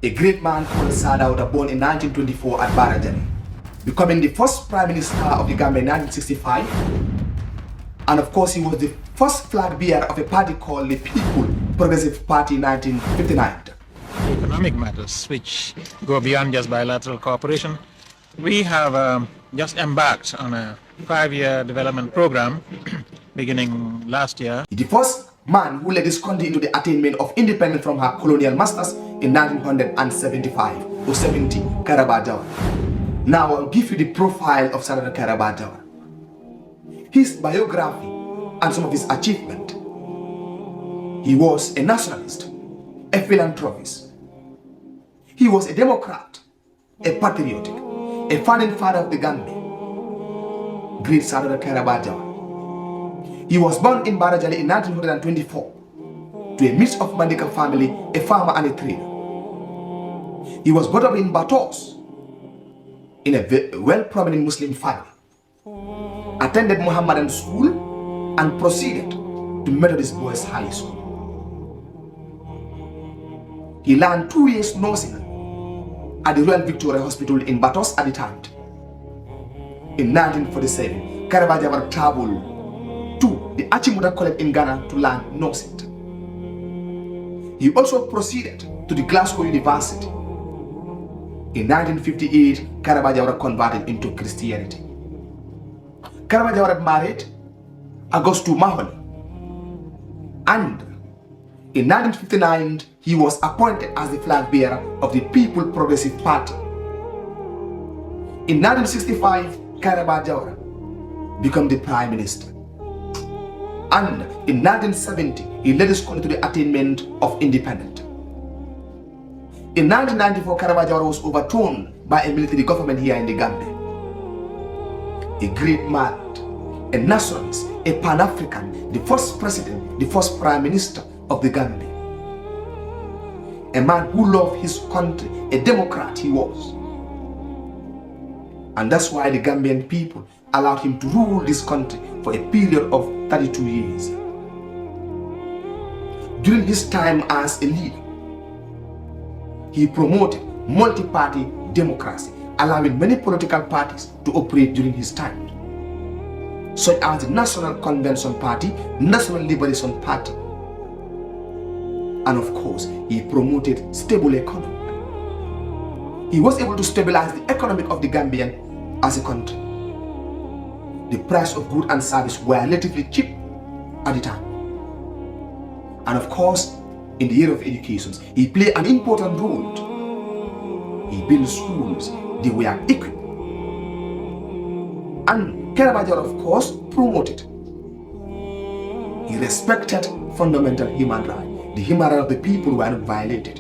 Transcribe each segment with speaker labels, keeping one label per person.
Speaker 1: A great man called Sadauda, born in 1924 at Barajani, becoming the first Prime Minister of the Gambia in 1965. And of course, he was the first flag bearer of a party called the People Progressive Party in 1959.
Speaker 2: Economic matters which go beyond just bilateral cooperation. We have just embarked on a 5-year development program beginning last year.
Speaker 1: The first man who led this country into the attainment of independence from her colonial masters in 1975 or 70, Karaba Jawara. Now I'll give you the profile of Senator Karaba Jawara, his biography and some of his achievements. He was a nationalist, a philanthropist. He was a democrat, a patriotic, a founding father of the Gambia. Great Senator Karaba Jawara. He was born in Barajali in 1924 to a mix of Mandika family, a farmer and a trader. He was brought up in Batos in a well-prominent Muslim family, attended Mohammedan school and proceeded to Methodist Boys High School. He learned 2 years nursing at the Royal Victoria Hospital in Batos at the time. In 1947, Karaba Jawara traveled to the Achimuda College in Ghana to learn nursing. He also proceeded to the Glasgow University. In 1958, Karaba Jawara converted into Christianity. Karaba Jawara married Augustu Mahoney, and in 1959, he was appointed as the flag bearer of the People Progressive Party. In 1965, Karaba Jawara became the Prime Minister. And in 1970, he led his country to the attainment of independence. In 1994, Karaba Jawara was overthrown by a military government here in the Gambia. A great man, a nationalist, a Pan-African, the first president, the first Prime Minister of the Gambia. A man who loved his country, a democrat he was. And that's why the Gambian people allowed him to rule this country for a period of 32 years. During his time as a leader, he promoted multi-party democracy, allowing many political parties to operate during his time, such as the National Convention Party, National Liberation Party. And of course, he promoted stable economy. He was able to stabilize the economy of the Gambian as a country. The price of goods and service were relatively cheap at the time. And of course, in the area of education, he played an important role. He built schools, they were equipped. And Karaba Jawara, of course, promoted. He respected fundamental human rights. The human rights of the people were not violated.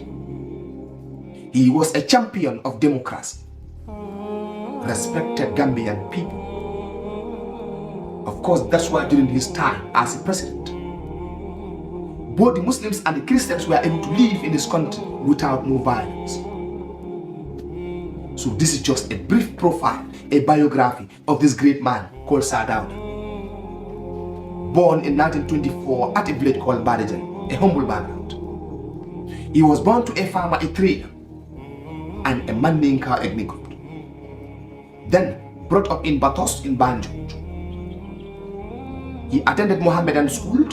Speaker 1: He was a champion of democracy, respected Gambian people. Of course, that's why during his time as a president, both the Muslims and the Christians were able to live in this country without no violence. So this is just a brief profile, a biography of this great man called Sadauda. Born in 1924 at a village called Badajan, a humble background. He was born to a farmer, a trader, and a Mandinka car ethnic group. Then brought up in Batos in Banjo. He attended Mohammedan school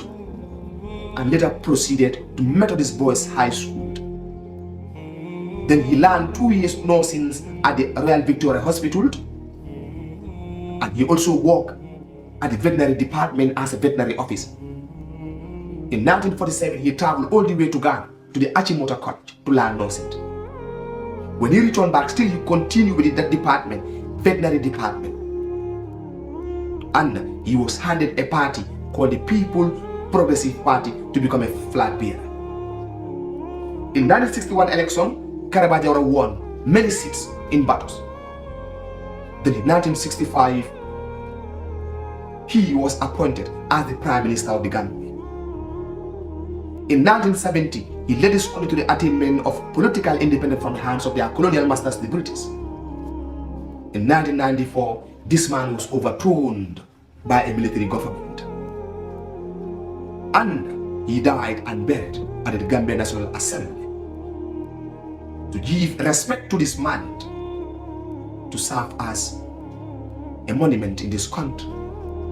Speaker 1: and later proceeded to Methodist Boys High School. Then he learned 2 years nursing at the Royal Victoria Hospital, and he also worked at the veterinary department as a veterinary officer. In 1947, he traveled all the way to Ghana to the Achimota College to learn nursing. When he returned back, still he continued with that department, veterinary department. And he was handed a party called the People Progressive Party to become a flag bearer. In 1961 election, Karaba Jawara won many seats in Batos. Then in 1965, he was appointed as the Prime Minister of the Gambia. In 1970, he led his country to the attainment of political independence from the hands of their colonial masters, the British. In 1994, this man was overthrown by a military government. And he died and buried at the Gambia National Assembly. to give respect to this man, to serve as a monument in this country,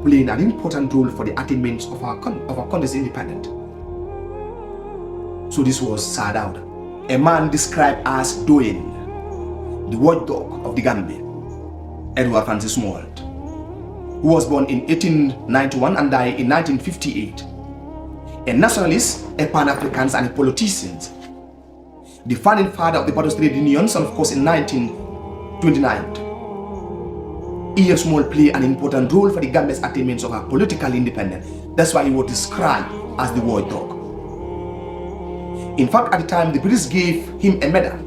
Speaker 1: playing an important role for the attainment of our country's independence. So this was Sir Dawda, a man described as Doyen, the watchdog of the Gambia, Edward Francis Smallwood, who was born in 1891 and died in 1958. A nationalist, a Pan-Africanist, and a politician. The founding father of the Borders Trade Unions, and of course in 1929. E.F. Small played an important role for the Gambia's attainments of our political independence. That's why he was described as the watchdog. In fact, at the time, the British gave him a medal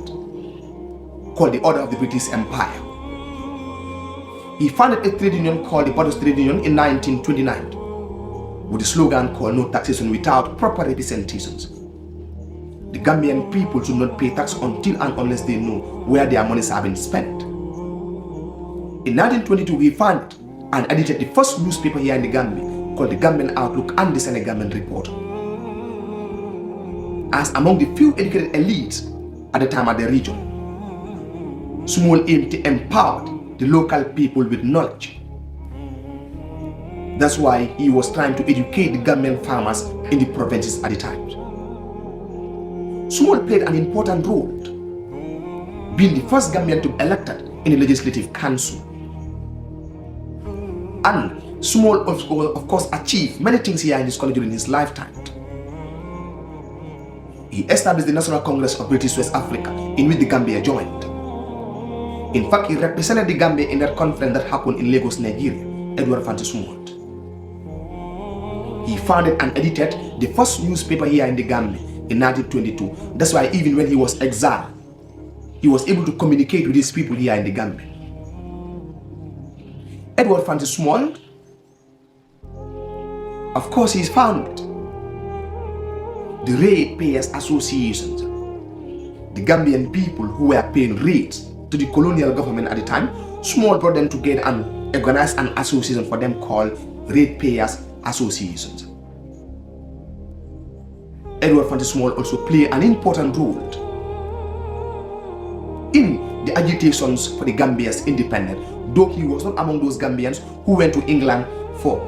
Speaker 1: called the Order of the British Empire. He founded a trade union called the Borders Trade Union in 1929 with the slogan called "No taxation without proper representations." The Gambian people should not pay tax until and unless they know where their monies have been spent. In 1922, he founded and edited the first newspaper here in the Gambia called the Gambian Outlook and the Senegambian Report. As among the few educated elites at the time of the region, Small aimed to empower the local people with knowledge. That's why he was trying to educate the Gambian farmers in the provinces at the time. Small played an important role, being the first Gambian to be elected in the Legislative Council. And Small of course achieved many things here in this country during his lifetime. He established the National Congress of British West Africa, in which the Gambia joined. In fact, he represented the Gambia in that conference that happened in Lagos, Nigeria, Edward Francis Smallwood. He founded and edited the first newspaper here in the Gambia in 1922. That's why even when he was exiled, he was able to communicate with his people here in the Gambia. Edward Francis Smallwood, of course, he's founded the Ratepayers Associations, the Gambian people who were paying rates to the colonial government at the time. Small brought them together and organized an association for them called Ratepayers Associations. Edward Francis Small also played an important role in the agitations for the Gambia's independence, though he was not among those Gambians who went to England for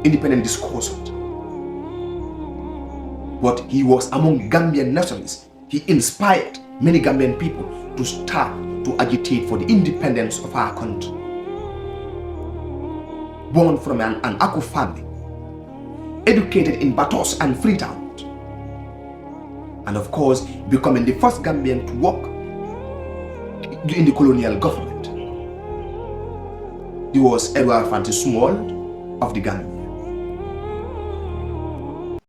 Speaker 1: independent discourses. But he was among Gambian nationalists. He inspired many Gambian people to start to agitate for the independence of our country. Born from an Aku family, educated in Batos and Freetown, and of course becoming the first Gambian to work in the colonial government. He was Edward Francis Small of the Gambia.